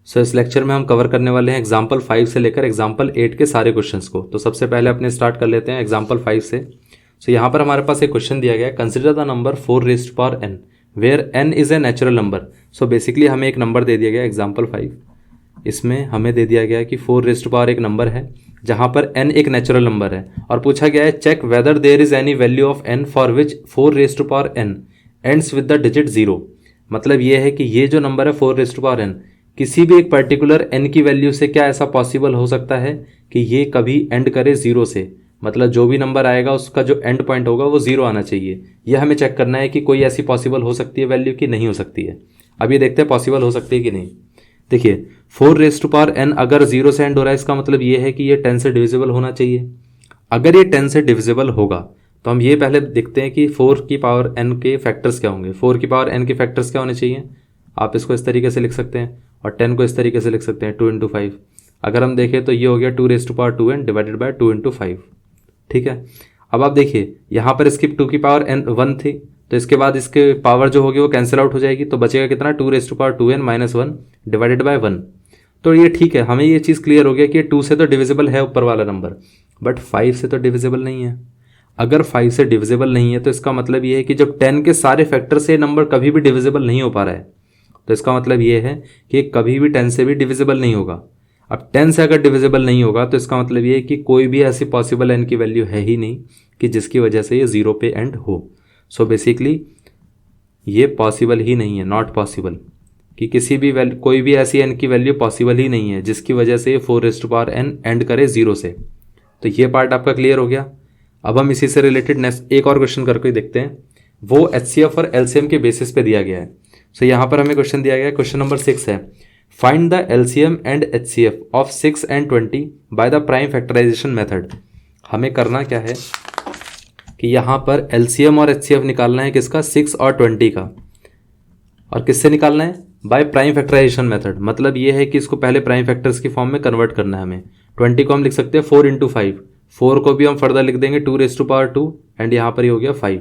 सो इस लेक्चर में हम कवर करने वाले हैं एग्जाम्पल 5 से लेकर एग्जाम्पल 8 के सारे क्वेश्चंस को। तो सबसे पहले अपने स्टार्ट कर लेते हैं एग्जाम्पल 5 से। सो यहाँ पर हमारे पास एक क्वेश्चन दिया गया है, consider the number 4 raised to power n where n is a natural number. So basically हमें एक नंबर दे दिया गया एग्जाम्पल 5, इसमें हमें दे दिया गया है कि 4 रेज़्ड टू पावर एक नंबर है जहाँ पर n एक नेचुरल नंबर है, और पूछा गया है check whether there is any value of n for which 4 raised to power n ends with the digit 0। मतलब ये है कि ये जो नंबर है 4 रेज़्ड टू पावर n, किसी भी एक पर्टिकुलर n की वैल्यू से क्या ऐसा पॉसिबल हो सकता है कि ये कभी एंड करे 0 से। मतलब जो भी नंबर आएगा उसका जो एंड पॉइंट होगा वो 0 आना चाहिए। यह हमें चेक करना है कि कोई ऐसी पॉसिबल हो सकती है वैल्यू कि नहीं हो सकती है। अब ये देखते हैं पॉसिबल हो सकती है कि नहीं। देखिए 4 रेज़्ड टू पावर n अगर 0 से एंड हो रहा है, इसका मतलब ये है कि ये 10 से डिविजिबल होना चाहिए। अगर ये 10 से डिविजिबल होगा तो हम ये पहले देखते हैं कि 4 की पावर n के फैक्टर्स क्या होंगे। 4 की पावर n के फैक्टर्स क्या होने चाहिए। आप इसको इस तरीके से लिख सकते हैं और 10 को इस तरीके से लिख सकते हैं 2 इंटू 5। अगर हम देखें तो ये हो गया 2 raised to power 2n divided by 2 into 5। ठीक है, अब आप देखिए यहाँ पर इसकी 2 की पावर n 1 थी, तो इसके बाद इसके पावर जो होगी वो कैंसिल आउट हो जाएगी, तो बचेगा कितना 2 raised to power 2n minus 1 divided by 1। तो ये ठीक है, हमें ये चीज़ क्लियर हो गया कि 2 से तो डिविजिबल है ऊपर वाला नंबर, बट 5 से तो डिविजिबल नहीं है। अगर 5 से डिविजिबल नहीं है तो इसका मतलब ये है कि जब 10 के सारे फैक्टर से नंबर कभी भी डिविजिबल नहीं हो पा रहा है, तो इसका मतलब ये है कि कभी भी 10 से भी डिविजिबल नहीं होगा। अब 10 से अगर डिविजिबल नहीं होगा तो इसका मतलब ये है कि कोई भी ऐसी पॉसिबल n की वैल्यू है ही नहीं कि जिसकी वजह से ये 0 पे एंड हो। सो बेसिकली ये पॉसिबल ही नहीं है, नॉट पॉसिबल, कि किसी भी कोई भी ऐसी n की वैल्यू पॉसिबल ही नहीं है जिसकी वजह से ये 4 raised to power n end करे 0 से। तो ये पार्ट आपका क्लियर हो गया। अब हम इसी से रिलेटेड नेक्स्ट एक और क्वेश्चन करके देखते हैं, वो HCF और LCM के बेसिस पे दिया गया है। सो यहाँ पर हमें क्वेश्चन दिया गया है, क्वेश्चन नंबर 6 है, find the LCM and HCF of 6 and 20 by the prime factorisation method. हमें करना क्या है कि यहाँ पर LCM और HCF निकालना है किसका, 6 और 20 का, और किससे निकालना है, बाय प्राइम फैक्टराइजेशन मेथड। मतलब ये है कि इसको पहले प्राइम फैक्टर्स की फॉर्म में कन्वर्ट करना है हमें। 20 को हम लिख सकते हैं 4 इंटू 5, 4 को भी हम फर्दर लिख देंगे 2 रेज़्ड टू पावर 2 एंड यहाँ पर ये हो गया 5।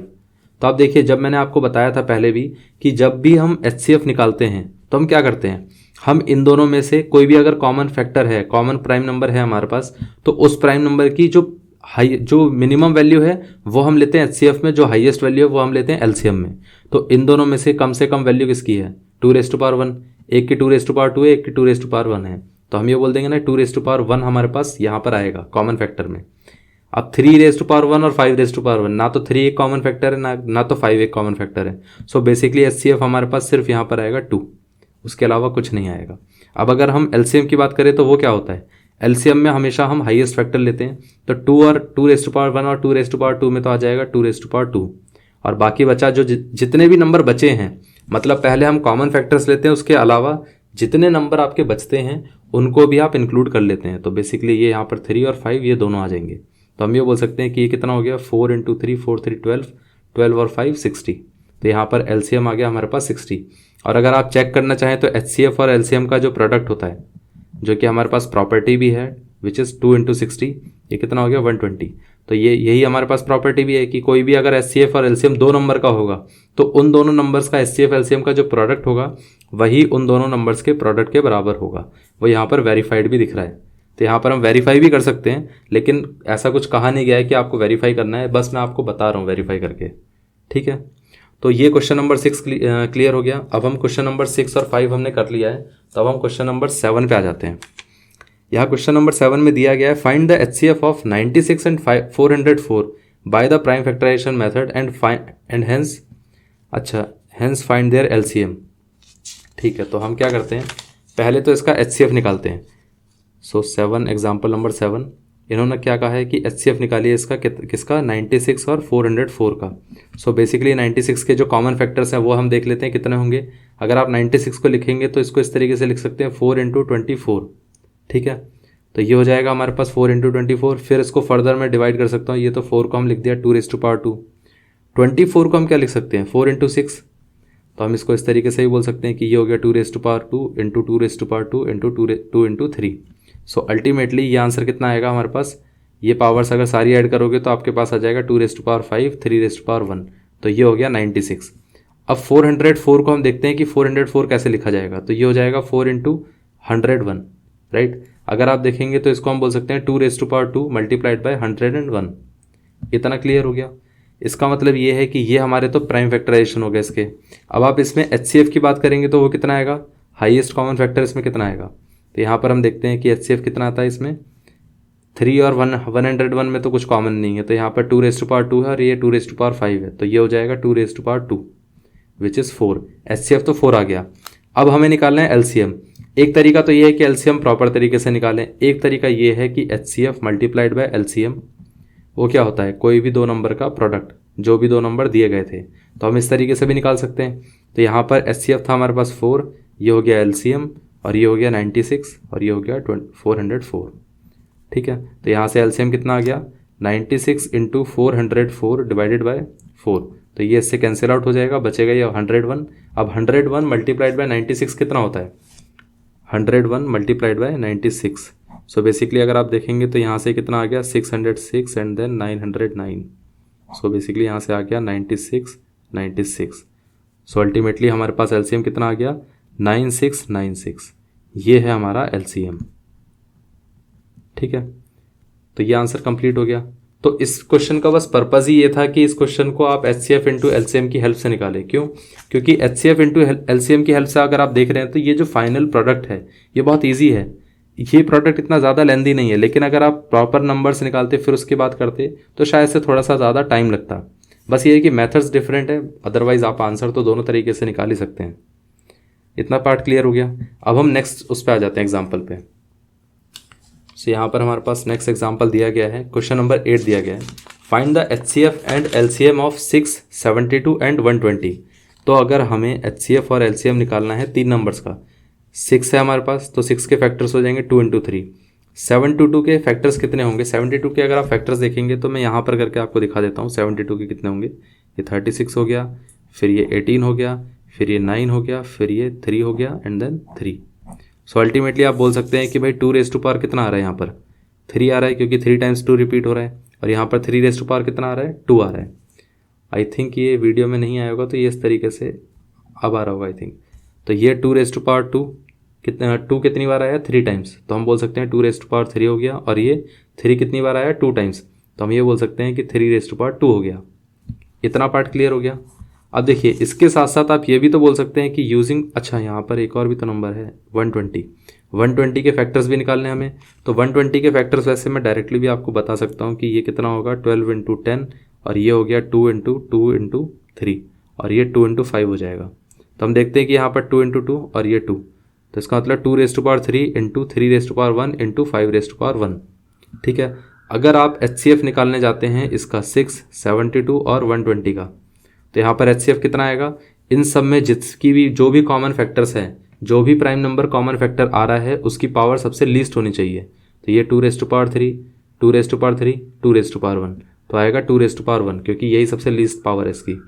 तो आप देखिए, जब मैंने आपको बताया था पहले भी कि जब भी हम HCF निकालते हैं तो हम क्या करते हैं, हम इन दोनों में से कोई भी अगर कॉमन फैक्टर है, कॉमन प्राइम नंबर है हमारे पास, तो उस प्राइम नंबर की जो मिनिमम वैल्यू है वो हम लेते हैं HCF में, जो हाईएस्ट वैल्यू है वो हम लेते हैं LCM में। तो इन दोनों में से कम वैल्यू किसकी है, 2 रेज़्ड टू पावर 1। एक की 2 रेज़्ड टू पावर 2 है, एक की 2 रेज़्ड टू पावर 1 है, तो हम ये बोल देंगे ना 2 रेज़्ड टू पावर 1 हमारे पास यहाँ पर आएगा कॉमन फैक्टर में। अब 3 रेज़्ड टू पावर 1 और 5 रेज़्ड टू पावर 1, ना तो 3 एक कॉमन फैक्टर है ना तो 5 एक कॉमन फैक्टर है। सो बेसिकली HCF हमारे पास सिर्फ यहाँ पर आएगा 2, उसके अलावा कुछ नहीं आएगा। अब अगर हम LCM की बात करें तो वो क्या होता है, LCM में हमेशा हम हाईएस्ट फैक्टर लेते हैं, तो 2 और 2 रेज़्ड टू पावर 1 और 2 रेज़्ड टू पावर 2 में तो आ जाएगा 2 रेज़्ड टू पावर 2, और बाकी बचा जो जितने भी नंबर बचे हैं, मतलब पहले हम कॉमन फैक्टर्स लेते हैं, उसके अलावा जितने नंबर आपके बचते हैं उनको भी आप इंक्लूड कर लेते हैं। तो बेसिकली ये यहाँ पर 3 और 5 ये दोनों आ जाएंगे। तो हम ये बोल सकते हैं कि ये कितना हो गया, 4 इंटू 3 4 3 12, 12 और 5 60। तो यहाँ पर LCM आ गया हमारे पास 60। और अगर आप चेक करना चाहें तो HCF और LCM का जो प्रोडक्ट होता है, जो कि हमारे पास प्रॉपर्टी भी है, विच इज़ 2 इंटू 60, ये कितना हो गया 120। तो यही हमारे पास प्रॉपर्टी भी है कि कोई भी अगर HCF और LCM 2 नंबर का होगा तो उन दोनों नंबर्स का HCF LCM का जो प्रोडक्ट होगा वही उन दोनों नंबर्स के प्रोडक्ट के बराबर होगा। वो यहाँ पर वेरीफाइड भी दिख रहा है, तो यहाँ पर हम वेरीफाई भी कर सकते हैं, लेकिन ऐसा कुछ कहा नहीं गया है कि आपको वेरीफाई करना है, बस मैं आपको बता रहा हूँ वेरीफाई करके। ठीक है, तो ये क्वेश्चन नंबर 6 क्लियर हो गया। अब हम क्वेश्चन नंबर 6 और 5 हमने कर लिया है, तो अब हम क्वेश्चन नंबर 7 पे आ जाते हैं। यहाँ क्वेश्चन नंबर 7 में दिया गया है, find the HCF of 96 and 404 by the prime factorisation method and hence find their LCM। ठीक है, तो हम क्या करते हैं, पहले तो इसका HCF निकालते हैं। सो 7 एग्जाम्पल नंबर 7, इन्होंने क्या कहा है कि HCF निकालिए इसका किसका, 96 और 404 का। सो बेसिकली 96 के जो कॉमन फैक्टर्स हैं वो हम देख लेते हैं कितने होंगे। अगर आप 96 को लिखेंगे तो इसको इस तरीके से लिख सकते हैं 4 इंटू 24। ठीक है, तो ये हो जाएगा हमारे पास 4 इंटू 24। फिर इसको फर्दर मैं डिवाइड कर सकता हूँ, ये तो 4 को हम लिख दिया 2 रेज़्ड टू पावर 2। 24 को हम क्या लिख सकते हैं, 4 इंटू 6, तो हम इसको इस तरीके से ही बोल सकते हैं कि ये हो गया 2 raised to power 2 into 2 raised to power 2 into 2 into 3। So ultimately ये आंसर कितना आएगा हमारे पास, ये पावर्स अगर सारी ऐड करोगे तो आपके पास आ जाएगा 2 raised to power 5 3 raised to power 1, तो ये हो गया 96। अब 404 को हम देखते हैं कि 404 कैसे लिखा जाएगा, तो ये हो जाएगा 4 इंटू 101, राइट। अगर आप देखेंगे तो इसको हम बोल सकते हैं 2⁻² मल्टीप्लाइड बाय 101। इतना क्लियर हो गया। इसका मतलब ये है कि ये हमारे तो प्राइम फैक्टराइजेशन हो गए इसके। अब आप इसमें HCF की बात करेंगे तो वो कितना आएगा, हाईएस्ट कॉमन फैक्टर इसमें कितना आएगा। तो यहाँ पर हम देखते हैं कि HCF कितना आता है इसमें, 3 और 101 में तो कुछ कॉमन नहीं है, तो यहाँ पर 2⁻² है और ये 2⁵ है, तो ये हो जाएगा 2⁻² विच इज़ 4। HCF तो 4 आ गया। अब हमें निकालना है LCM। एक तरीका तो ये है कि LCM प्रॉपर तरीके से निकालें, एक तरीका ये है कि HCF मल्टीप्लाइड बाय LCM, वो क्या होता है, कोई भी दो नंबर का प्रोडक्ट, जो भी दो नंबर दिए गए थे, तो हम इस तरीके से भी निकाल सकते हैं। तो यहाँ पर HCF था हमारे पास 4, ये हो गया LCM, और ये हो गया 96, और ये हो गया 404, ठीक है। तो यहाँ से LCM कितना आ गया, 96 × 404 डिवाइडेड बाय 4, तो ये इससे कैंसिल आउट हो जाएगा, बचेगा ये 101। अब 101 मल्टीप्लाइड बाय 96 कितना होता है, 101 मल्टीप्लाइड बाय 96। सो बेसिकली अगर आप देखेंगे तो यहाँ से कितना आ गया, 606 एंड देन 909। सो बेसिकली यहाँ से आ गया 96। सो अल्टीमेटली हमारे पास LCM कितना आ गया, 9696। ये है हमारा LCM, ठीक है। तो ये आंसर कंप्लीट हो गया। तो इस क्वेश्चन का बस पर्पज़ ही ये था कि इस क्वेश्चन को आप HCF × LCM की हेल्प से निकालें। क्यों, क्योंकि HCF × LCM की हेल्प से अगर आप देख रहे हैं तो ये जो फाइनल प्रोडक्ट है ये बहुत ईजी है, ये प्रोडक्ट इतना ज़्यादा लेंदी नहीं है, लेकिन अगर आप प्रॉपर नंबर्स निकालते फिर उसके बाद करते तो शायद से थोड़ा सा ज़्यादा टाइम लगता। बस ये है कि मेथड्स डिफरेंट है, अदरवाइज़ आप आंसर तो दोनों तरीके से निकाल ही सकते हैं। इतना पार्ट क्लियर हो गया। अब हम नेक्स्ट उस पर आ जाते हैं एग्जाम्पल पे। सो यहाँ पर हमारे पास नेक्स्ट एग्जाम्पल दिया गया है, क्वेश्चन नंबर 8 दिया गया है, find the HCF and LCM of 6, 72 and 120। तो अगर हमें HCF और LCM निकालना है तीन नंबर्स का, 6 है हमारे पास तो 6 के फैक्टर्स हो जाएंगे 2 × 3। 72 के फैक्टर्स कितने होंगे, 72 के अगर आप फैक्टर्स देखेंगे तो मैं यहाँ पर करके आपको दिखा देता हूँ 72 के कितने होंगे। ये 36 हो गया, फिर ये 18 हो गया, फिर ये 9 हो गया, फिर ये 3 हो गया एंड देन 3। सो अल्टीमेटली आप बोल सकते हैं कि भाई 2⁻² कितना आ रहा है, यहाँ पर 3 आ रहा है क्योंकि 3 × 2 रिपीट हो रहा है, और यहाँ पर 3⁻² कितना आ रहा है, 2 आ रहा है। आई थिंक ये वीडियो में नहीं आया होगा तो ये इस तरीके से अब आ रहा होगा आई थिंक। तो ये 2⁻² कितना, 2 कितनी बार आया, 3 टाइम्स, तो हम बोल सकते हैं 2⁻³ हो गया, और ये 3 कितनी बार आया, 2 टाइम्स, तो हम ये बोल सकते हैं कि 3⁻² हो गया। इतना पार्ट क्लियर हो गया। अब देखिए इसके साथ साथ आप ये भी तो बोल सकते हैं कि यूजिंग, अच्छा यहाँ पर एक और भी तो नंबर है 120 के फैक्टर्स भी निकालने हमें। तो 120 के फैक्टर्स वैसे मैं डायरेक्टली भी आपको बता सकता हूँ कि ये कितना होगा, 12 × 10, और ये हो गया 2 × 2 × 3, और ये 2 × 5 हो जाएगा। तो हम देखते हैं कि यहाँ पर 2 × 2 और ये 2, तो इसका मतलब 2⁻³ × 3⁻1 × 5⁻1, ठीक है। अगर आप HCF निकालने जाते हैं इसका 6, 72 और 120 का, तो यहाँ पर HCF कितना आएगा, इन सब में जिसकी भी जो भी कॉमन फैक्टर्स हैं, जो भी प्राइम नंबर कॉमन फैक्टर आ रहा है उसकी पावर सबसे लीस्ट होनी चाहिए। तो ये 2⁻3, 2⁻3, 2⁻1, तो आएगा 2⁻1 क्योंकि यही सबसे लीस्ट पावर है इसकी।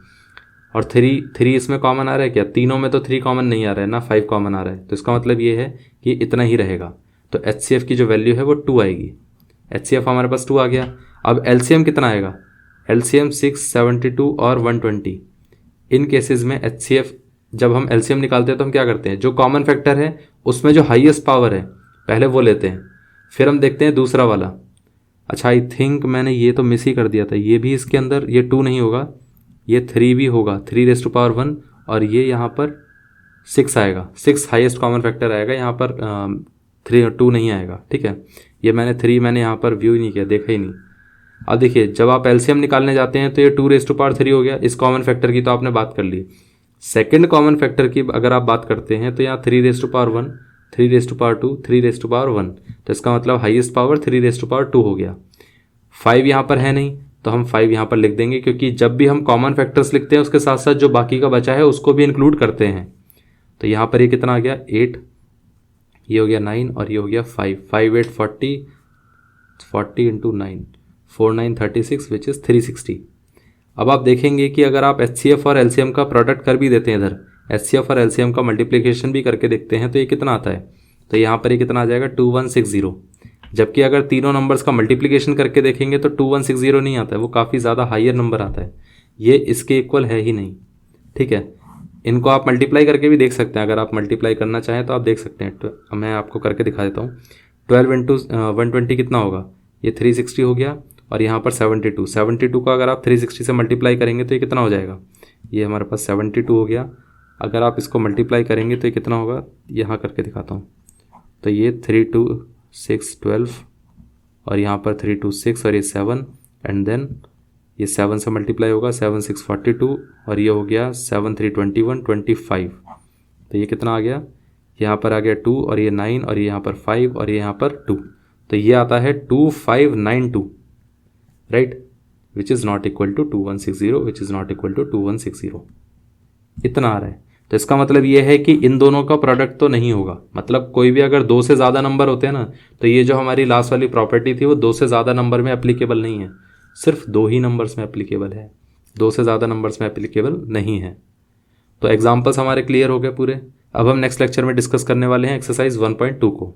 और 3 इसमें कॉमन आ रहा है क्या, तीनों में तो 3 कॉमन नहीं आ रहा है ना, 5 कॉमन आ रहा है, तो इसका मतलब ये है कि इतना ही रहेगा। तो HCF की जो वैल्यू है वो 2 आएगी। HCF हमारे पास 2 आ गया। अब LCM कितना आएगा, LCM 6, 72 और 120। इन केसेस में HCF जब हम LCM निकालते हैं तो हम क्या करते हैं, जो कॉमन फैक्टर है उसमें जो हाईएस्ट पावर है पहले वो लेते हैं, फिर हम देखते हैं दूसरा वाला। अच्छा आई थिंक मैंने ये तो मिस ही कर दिया था, ये भी इसके अंदर, ये 2 नहीं होगा, ये 3 भी होगा, 3⁻1, और ये यहाँ पर 6 आएगा, 6 हाईएस्ट कॉमन फैक्टर आएगा, यहाँ पर 2 नहीं आएगा, ठीक है। ये 3 मैंने यहाँ पर व्यू ही नहीं किया, देखा ही नहीं। अब देखिए जब आप LCM निकालने जाते हैं तो ये 2⁻3 हो गया, इस कॉमन फैक्टर की तो आपने बात कर ली। सेकंड कॉमन फैक्टर की अगर आप बात करते हैं तो यहाँ 3⁻1, 3⁻2, 3⁻1, तो इसका मतलब हाईएस्ट पावर 3⁻2 हो गया। 5 यहाँ पर है नहीं तो हम 5 यहाँ पर लिख देंगे, क्योंकि जब भी हम कॉमन फैक्टर्स लिखते हैं उसके साथ साथ जो बाकी का बचा है उसको भी इंक्लूड करते हैं। तो यहाँ पर ये कितना आ गया, 8, ये हो गया 9, और ये हो गया 5, 5 8 40, 40 × 9, 4 9 36 विच इज़ 360। अब आप देखेंगे कि अगर आप HCF और LCM का प्रोडक्ट कर भी देते हैं, इधर HCF और LCM का मल्टीप्लिकेशन भी करके देखते हैं तो ये कितना आता है, तो यहाँ पर ये कितना आ जाएगा 2160। जबकि अगर तीनों नंबर्स का मल्टीप्लिकेशन करके देखेंगे तो 2160 नहीं आता है, वो काफ़ी ज़्यादा हायर नंबर आता है, ये इसके इक्वल है ही नहीं, ठीक है। इनको आप मल्टीप्लाई करके भी देख सकते हैं, अगर आप मल्टीप्लाई करना चाहें तो आप देख सकते हैं। मैं आपको करके दिखा देता हूँ। 12 इंटू 120 कितना होगा, ये 360 हो गया, और यहाँ पर 72 को अगर आप 360 से मल्टीप्लाई करेंगे तो ये कितना हो जाएगा, ये हमारे पास 72 हो गया। अगर आप इसको मल्टीप्लाई करेंगे तो ये कितना होगा, यहाँ करके दिखाता हूँ। तो ये 3 2 6 12, और यहाँ पर 3 2 6, और ये 7, एंड देन ये 7 से मल्टीप्लाई होगा, 7 6 42, और ये हो गया 7 3 21 25। तो ये कितना आ गया, यहाँ पर आ गया 2, और ये 9, और ये यहाँ पर 5, और ये यहाँ पर 2। तो ये आता है 2592, right, which is not equal to 2160, which is not equal to 2160। इतना आ रहा है। तो इसका मतलब ये है कि इन दोनों का प्रोडक्ट तो नहीं होगा। मतलब कोई भी अगर 2 से ज़्यादा नंबर होते हैं ना, तो ये जो हमारी लास्ट वाली प्रॉपर्टी थी वो 2 से ज़्यादा नंबर में एप्लीकेबल नहीं है, सिर्फ 2 ही नंबर्स में एप्लीकेबल है, 2 से ज़्यादा नंबर्स में एप्लीकेबल नहीं है। तो एग्जाम्पल्स हमारे क्लियर हो गए पूरे। अब हम नेक्स्ट लेक्चर में डिस्कस करने वाले हैं एक्सरसाइज 1.2 को।